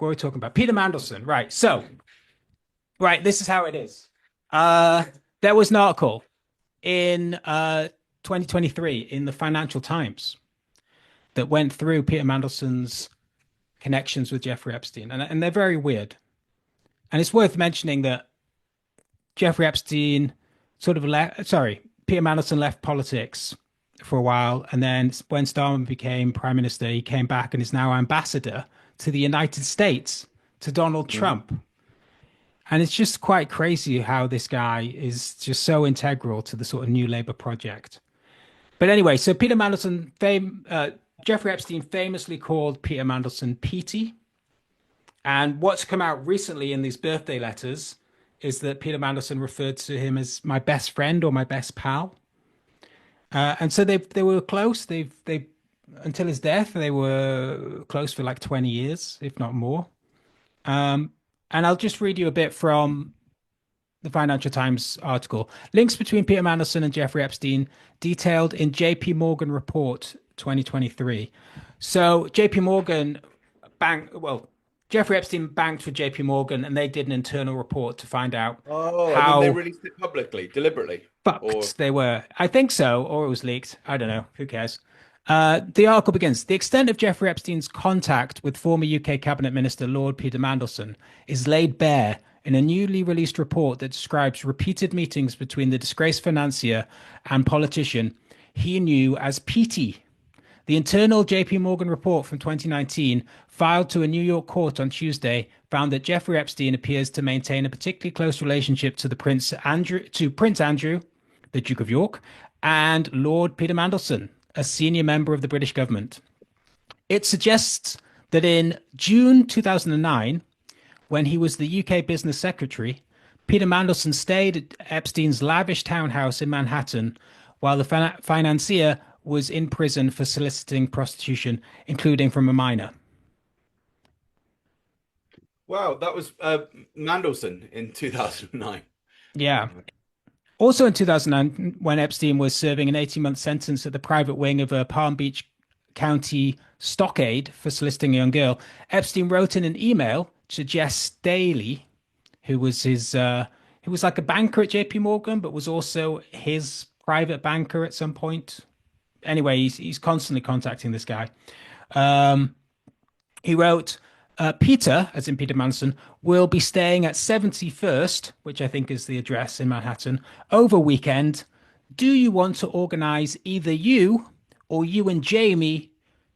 what are we talking about? Peter Mandelsohn, right? So, right, this is how it is. Uh, there was an article in 2023 in the Financial Times that went through Peter Mandelsohn's connections with Jeffrey Epstein, and they're very weird. And it's worth mentioning that Jeffrey Epstein sort of left, sorry, Peter Mandelsohn left politics for a while. And then when Starmer became prime minister, he came back and is now ambassador to the United States to Donald Mhm. Trump. And it's just quite crazy how this guy is just so integral to the sort of New Labour project. But anyway, so Jeffrey Epstein famously called Peter Mandelsohn Petey. And what's come out recently in these birthday letters is that Peter Mandelsohn referred to him as my best friend or my best pal. And so they were close. They until his death they were close for like 20 years, if not more. Um, and I'll just read you a bit from the Financial Times article. Links between Peter Mandelsohn and Jeffrey Epstein detailed in JP Morgan Report 2023. So JP Morgan well, Jeffrey Epstein banked for JP Morgan and they did an internal report to find out Oh, and then they how released it publicly, deliberately. Or fucked they were. I think so, or it was leaked. I don't know. Who cares? The article begins. The extent of Jeffrey Epstein's contact with former UK Cabinet Minister Lord Peter Mandelsohn is laid bare in a newly released report that describes repeated meetings between the disgraced financier and politician he knew as Petey. The internal JP Morgan report from 2019, filed to a New York court on Tuesday, found that Jeffrey Epstein appears to maintain a particularly close relationship to Prince Andrew, the Duke of York, and Lord Peter Mandelsohn, a senior member of the British government. It suggests that in June 2009, when he was the UK business secretary, Peter Mandelsohn stayed at Epstein's lavish townhouse in Manhattan while the financier was in prison for soliciting prostitution, including from a minor. wow, that was Mandelson in 2009. Yeah. Also in 2009, when Epstein was serving an 18-month sentence at the private wing of a Palm Beach County stockade for soliciting a young girl, Epstein wrote in an email to Jess Staley, who was like a banker at JP Morgan, but was also his private banker at some point. Anyway, he's constantly contacting this guy. Um, he wrote, Peter, as in Peter Manson, will be staying at 71st, which I think is the address in Manhattan, over weekend. Do you want to organize either you or you and Jamie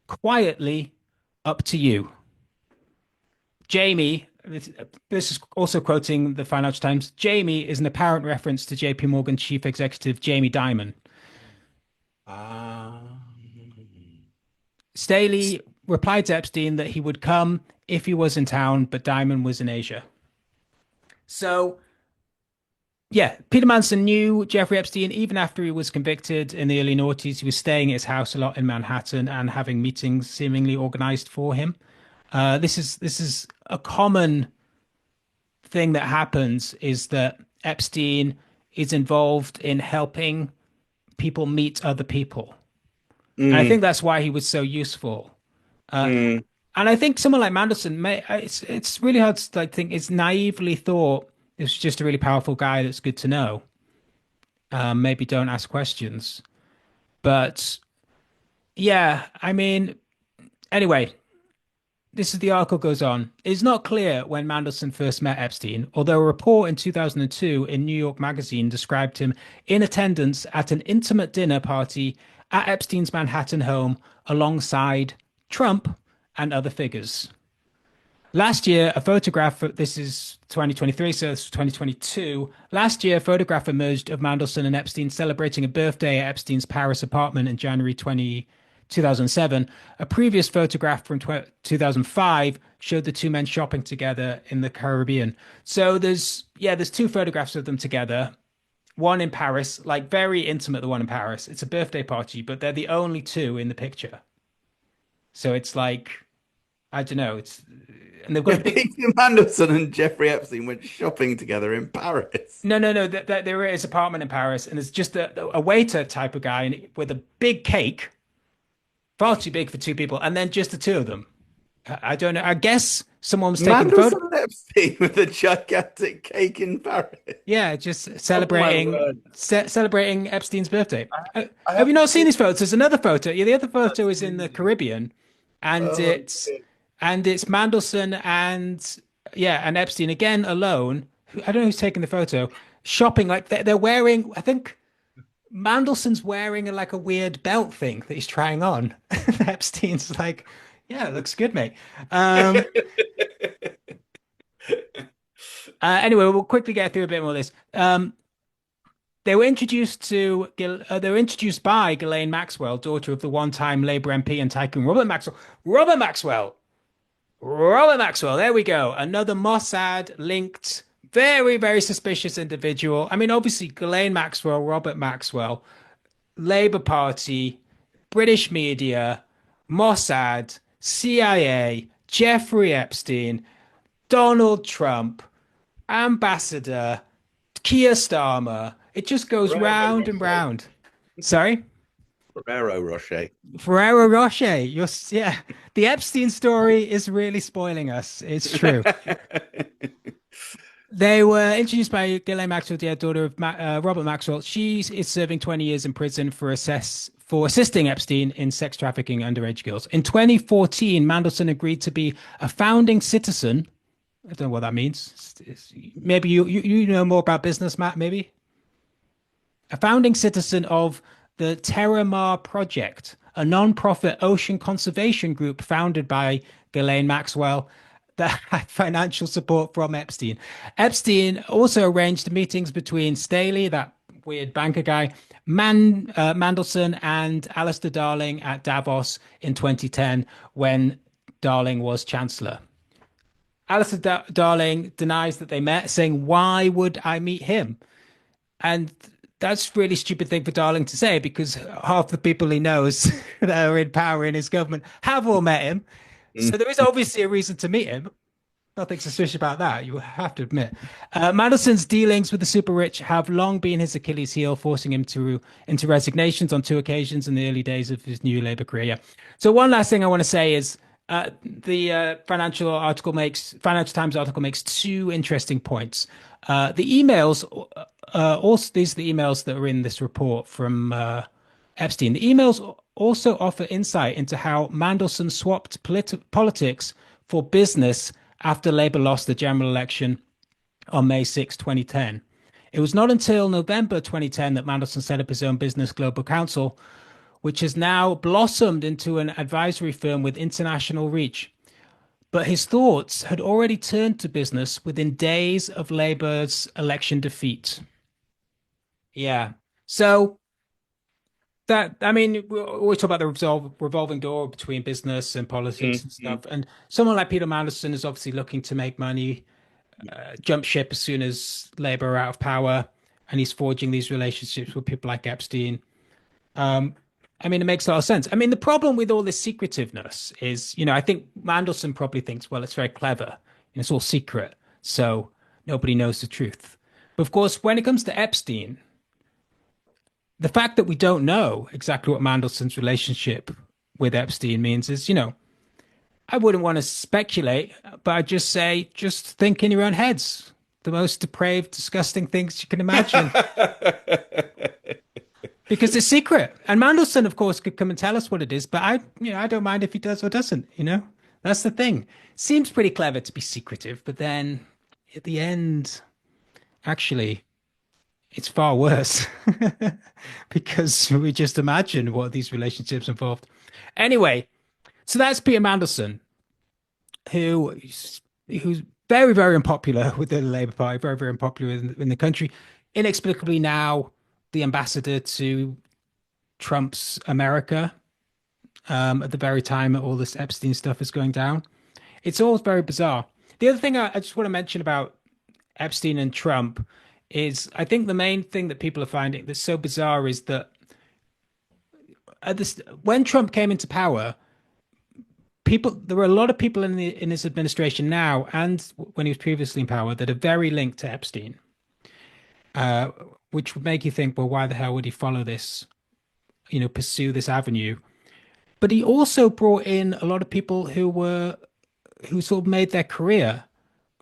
quietly? Up to you. Jamie, this is also quoting the Financial Times. Jamie is an apparent reference to JP Morgan chief executive Jamie Dimon. Ah. Staley replied to Epstein that he would come if he was in town, but Dimon was in Asia. So, yeah, Peter Manson knew Jeffrey Epstein even after he was convicted in the early noughties. He was staying at his house a lot in Manhattan and having meetings seemingly organized for him. This is a common thing that happens is that Epstein is involved in helping people meet other people. And I think Mm, that's why he was so useful. Uh, mm. and I think someone like Mandelson, it's really hard to like think. It's naively thought it's just a really powerful guy that's good to know. Maybe don't ask questions, but yeah, I mean, anyway, this is the article goes on. It's not clear when Mandelson first met Epstein, although a report in 2002 in New York Magazine described him in attendance at an intimate dinner party at Epstein's Manhattan home alongside Trump and other figures. Last year, a photograph, this is 2023, so it's 2022. Last year, a photograph emerged of Mandelson and Epstein celebrating a birthday at Epstein's Paris apartment in January 2007. A previous photograph from 2005 showed the two men shopping together in the Caribbean. So there's two photographs of them together. One in Paris, like very intimate, the one in Paris. It's a birthday party, but they're the only two in the picture. So it's like, I don't know, and they've got a big. Peter Mandelson and Jeffrey Epstein went shopping together in Paris. No. There is apartment in Paris, and it's just a waiter type of guy with a big cake, far too big for two people, and then just the two of them. I don't know. I guess someone was taking the photo. Mandelsohn and Epstein with a gigantic cake in Paris. Yeah, just Oh my word. celebrating Epstein's birthday. I, I Have you haven't not seen seen these photos? There's another photo. Yeah, the other that's photo is in the amazing. Caribbean, and Oh, it's Mandelson and yeah, and Epstein again alone. I don't know who's taking the photo. Shopping like they're wearing. I think Mandelson's wearing like a weird belt thing that he's trying on. Epstein's like, yeah, it looks good, mate. Um, anyway, we'll quickly get through a bit more of this. They were introduced by Ghislaine Maxwell, daughter of the one-time Labour MP and tycoon Robert Maxwell. Robert Maxwell. Robert Maxwell. There we go. Another Mossad linked, very, very suspicious individual. I mean, obviously, Ghislaine Maxwell, Robert Maxwell, Labour Party, British media, Mossad, CIA, Jeffrey Epstein, Donald Trump, Ambassador, Keir Starmer. It just goes Ferrero round and Rocher. round. Sorry? Ferrero Rocher. Ferrero Rocher. Yeah. The Epstein story is really spoiling us. It's true. They were introduced by Ghislaine Maxwell, the daughter of Robert Maxwell. She is serving 20 years in prison for assisting Epstein in sex trafficking underage girls. In 2014, Mandelson agreed to be a founding citizen. I don't know what that means. Maybe you know more about business, Matt, maybe? A founding citizen of the Terramar Project, a non-profit ocean conservation group founded by Ghislaine Maxwell that had financial support from Epstein. Epstein also arranged meetings between Staley, that weird banker guy, Mandelson, and Alistair Darling at Davos in 2010 when Darling was chancellor. Alistair Darling denies that they met, saying, "Why would I meet him?" And that's really stupid thing for Darling to say because half the people he knows that are in power in his government have all met him. So there is obviously a reason to meet him. Nothing suspicious about that, you have to admit. Madison's dealings with the super rich have long been his Achilles heel, forcing him into resignations on two occasions in the early days of his new Labour career. Yeah. So one last thing I want to say is the Financial Times article makes two interesting points. The emails, also these are the emails that are in this report from Epstein. The emails also offer insight into how Mandelson swapped politics for business after Labour lost the general election on May 6, 2010. It was not until November 2010 that Mandelson set up his own business, Global Counsel, which has now blossomed into an advisory firm with international reach. But his thoughts had already turned to business within days of Labour's election defeat. Yeah. So that, I mean, we always talk about the revolving door between business and politics and Mhm. stuff. And someone like Peter Mandelson is obviously looking to make money, jump ship as soon as Labour are out of power, and he's forging these relationships with people like Epstein. Um, I mean, it makes a lot of sense. I mean, the problem with all this secretiveness is, I think Mandelson probably thinks, well, it's very clever and it's all secret, so nobody knows the truth. But of course, when it comes to Epstein, the fact that we don't know exactly what Mandelson's relationship with Epstein means is, I wouldn't want to speculate, but I'd just say, just think in your own heads. The most depraved, disgusting things you can imagine. Because it's secret. And Mandelson, of course, could come and tell us what it is, but I don't mind if he does or doesn't. That's the thing. Seems pretty clever to be secretive, but then at the end, actually, it's far worse because we just imagine what these relationships involved. Anyway, so that's Peter Mandelson, who's very, very unpopular with the Labour Party, very, very unpopular in the country. Inexplicably now the ambassador to Trump's America at the very time that all this Epstein stuff is going down. It's all very bizarre. The other thing I just want to mention about Epstein and Trump is I think the main thing that people are finding that's so bizarre is that when Trump came into power, there were a lot of people in his administration now and when he was previously in power that are very linked to Epstein, which would make you think, well, why the hell would he follow this, pursue this avenue? But he also brought in a lot of people who were who sort of made their career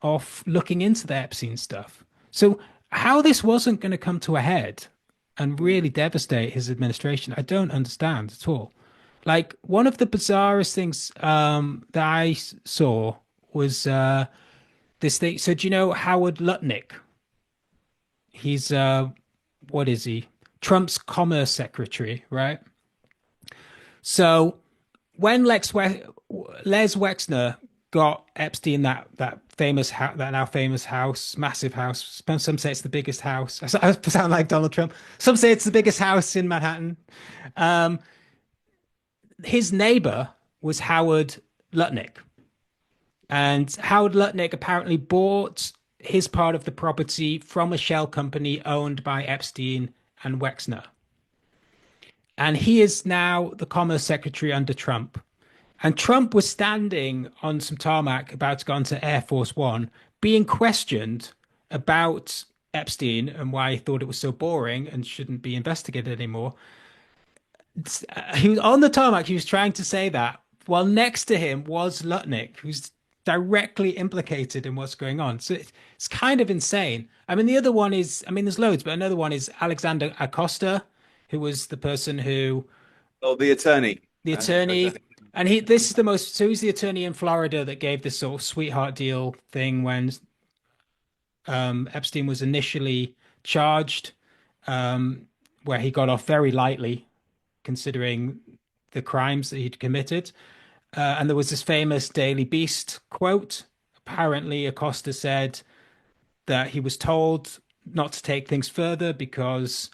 off looking into the Epstein stuff. So how this wasn't going to come to a head and really devastate his administration, I don't understand at all. Like one of the bizarrest things that saw was this thing. So do you know Howard Lutnick? He's what is he? Trump's commerce secretary, right? So when Les Wexner got Epstein that famous that now famous house, massive house. Some say it's the biggest house. I sound like Donald Trump. Some say it's the biggest house in Manhattan. Um, his neighbor was Howard Lutnick, and Howard Lutnick apparently bought his part of the property from a shell company owned by Epstein and Wexner. And he is now the Commerce Secretary under Trump. And Trump was standing on some tarmac about to go onto Air Force One, being questioned about Epstein and why he thought it was so boring and shouldn't be investigated anymore. He was on the tarmac, he was trying to say that, while next to him was Lutnick, who's directly implicated in what's going on. So it's kind of insane. I mean, the other one is, I mean, there's loads, but another one is Alexander Acosta, who was the person who Oh, the attorney. the I attorney, think. and this is the most. So he's the attorney in Florida that gave this sort of sweetheart deal thing when Epstein was initially charged, um, where he got off very lightly considering the crimes that he'd committed. And there was this famous Daily Beast quote. Apparently, Acosta said that he was told not to take things further because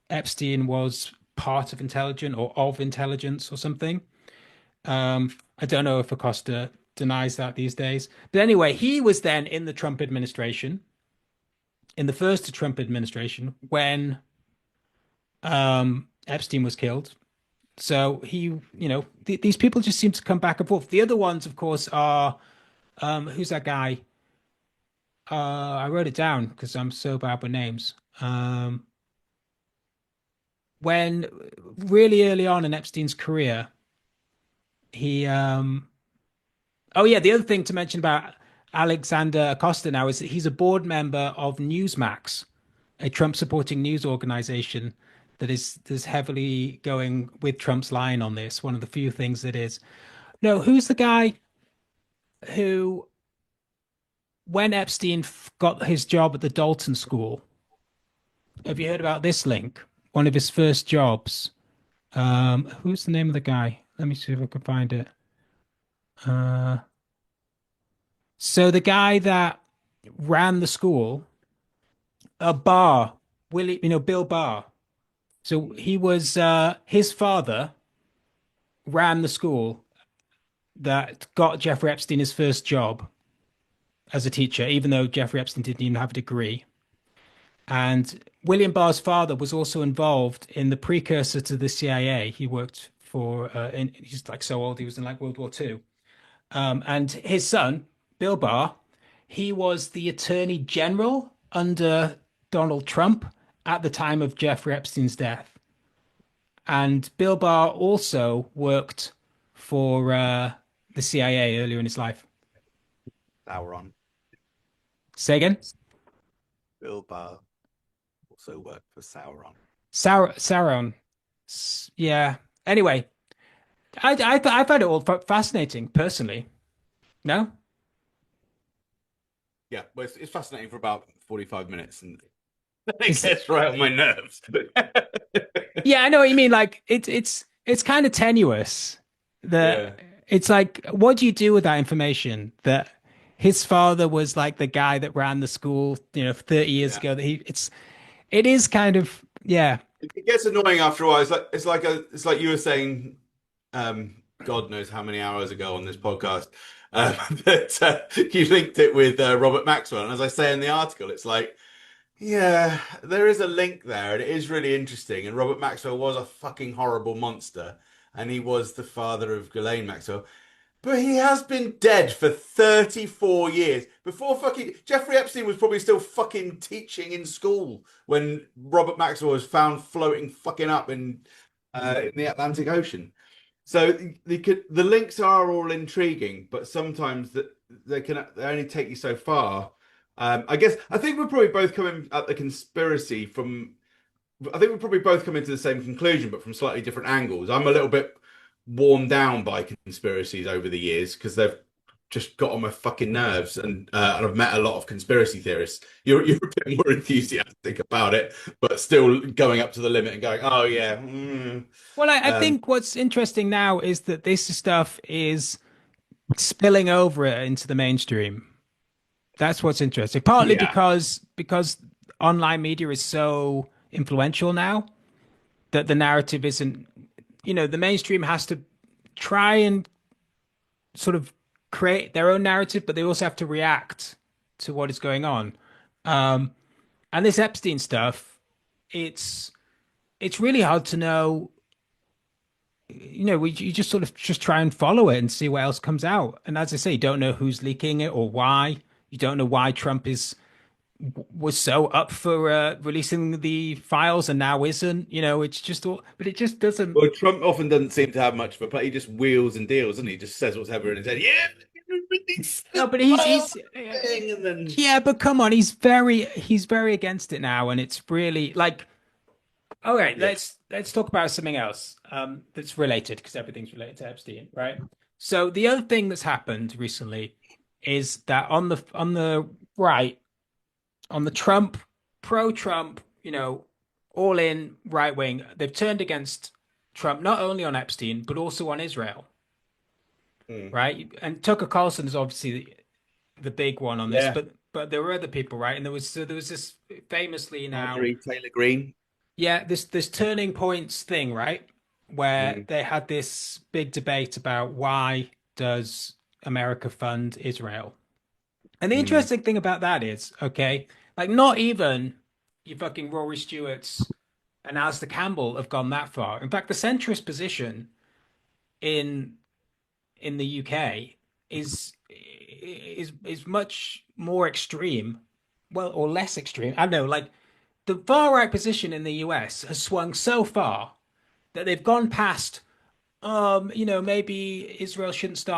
Epstein was part of intelligence or of intelligence or something. I don't know if Acosta denies that these days. But anyway, he was then in the Trump administration, in the first Trump administration, when Epstein was killed. So these people just seem to come back and forth. The other ones, of course, are who's that guy? I wrote it down because I'm so bad with names. When really early on in Epstein's career, he oh yeah, the other thing to mention about Alexander Acosta now is that he's a board member of Newsmax, a Trump supporting news organization that is heavily going with Trump's line on this. One of the few things that is. No, who's the guy who, when Epstein got his job at the Dalton School, have you heard about this link? One of his first jobs. Who's the name of the guy? Let me see if I can find it. Uh, so the guy that ran the school, Barr, Willie, Bill Barr. So he was his father ran the school that got Jeffrey Epstein his first job as a teacher, even though Jeffrey Epstein didn't even have a degree. And William Barr's father was also involved in the precursor to the CIA. He worked for, he's like so old, he was in like World War II. And his son, Bill Barr, he was the Attorney General under Donald Trump at the time of Jeffrey Epstein's death. And Bill Barr also worked for the CIA earlier in his life. Sauron. Say again? Bilbo also worked for Sauron. Sauron. Yeah. Anyway, I find it all fascinating personally. No? Yeah, well, it's fascinating for about 45 minutes and it Is gets right on my nerves. Yeah, I know what you mean. Like it's kind of tenuous. Yeah. That it's like, what do you do with that information? That his father was like the guy that ran the school, 30 years Yeah. ago. That it is kind of, yeah. It gets annoying after a while. It's like you were saying, God knows how many hours ago on this podcast, that you linked it with Robert Maxwell. And as I say in the article, it's like, yeah, there is a link there, and it is really interesting. And Robert Maxwell was a fucking horrible monster, and he was the father of Ghislaine Maxwell. But he has been dead for 34 years. Before fucking Jeffrey Epstein was probably still fucking teaching in school when Robert Maxwell was found floating fucking up in the Atlantic Ocean. So the links are all intriguing, but sometimes they only take you so far. I think we're probably both coming at the conspiracy from. I think we're probably both coming to the same conclusion, but from slightly different angles. I'm a little bit worn down by conspiracies over the years because they've just got on my fucking nerves, and I've met a lot of conspiracy theorists. You're a bit more enthusiastic about it, but still going up to the limit and going, oh yeah, Well, I um, think what's interesting now is that this stuff is spilling over into the mainstream. That's what's interesting. Partly yeah. because online media is so influential now that the narrative isn't, the mainstream has to try and sort of create their own narrative, but they also have to react to what is going on. Um, and this Epstein stuff, it's it's really hard to know. You just sort of just try and follow it and see what else comes out. And as I say, you don't know who's leaking it or why. You don't know why Trump is was so up for releasing the files and now isn't. It's just all, but it just doesn't. Well, Trump often doesn't seem to have much of a play. He just wheels and deals, and he just says whatever in his head. Yeah, release No, the but file he's thing, and then yeah, but come on, he's very against it now, and it's really like, all right, yeah. let's talk about something else that's related because everything's related to Epstein, right? So the other thing that's happened recently is that on the right, on the Trump pro-Trump, all in right wing, they've turned against Trump not only on Epstein but also on Israel, Hmm. right? And Tucker Carlson is obviously the big one on this, Yeah. but there were other people, right? And there was this famously now, Marjorie Taylor Greene. yeah, this turning points thing, right? Where Hmm. they had this big debate about why does America fund Israel? And the Hmm. interesting thing about that is, okay, like not even you fucking Rory Stewart's and Alistair Campbell have gone that far. In fact, the centrist position in the UK is much more extreme, well, or less extreme. I don't know, like the far right position in the US has swung so far that they've gone past maybe Israel shouldn't starve